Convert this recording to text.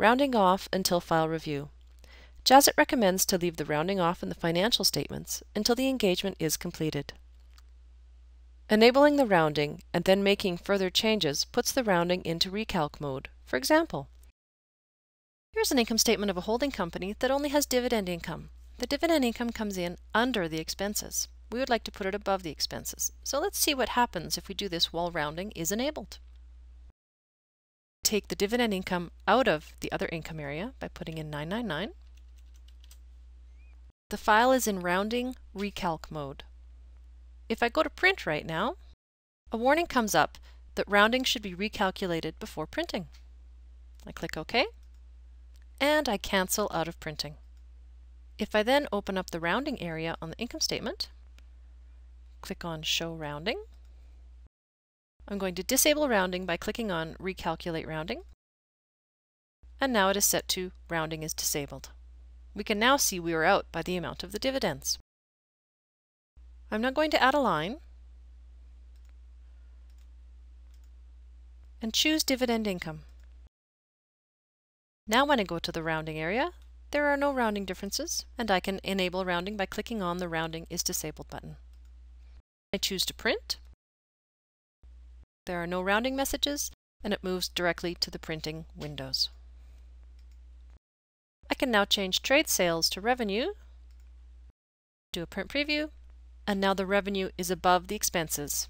Rounding off until file review. Jazet recommends to leave the rounding off in the financial statements until the engagement is completed. Enabling the rounding and then making further changes puts the rounding into recalc mode. For example, here's an income statement of a holding company that only has dividend income. The dividend income comes in under the expenses. We would like to put it above the expenses. So let's see what happens if we do this while rounding is enabled. Take the dividend income out of the other income area by putting in 999. The file is in rounding recalc mode. If I go to print right now, a warning comes up that rounding should be recalculated before printing. I click OK, and I cancel out of printing. If I then open up the rounding area on the income statement, click on Show Rounding, I'm going to disable rounding by clicking on Recalculate Rounding, and now it is set to Rounding is disabled. We can now see we are out by the amount of the dividends. I'm now going to add a line and choose Dividend Income. Now when I go to the rounding area, there are no rounding differences, and I can enable rounding by clicking on the Rounding is Disabled button. I choose to print. There are no rounding messages, and it moves directly to the printing windows. I can now change trade sales to revenue, do a print preview, and now the revenue is above the expenses.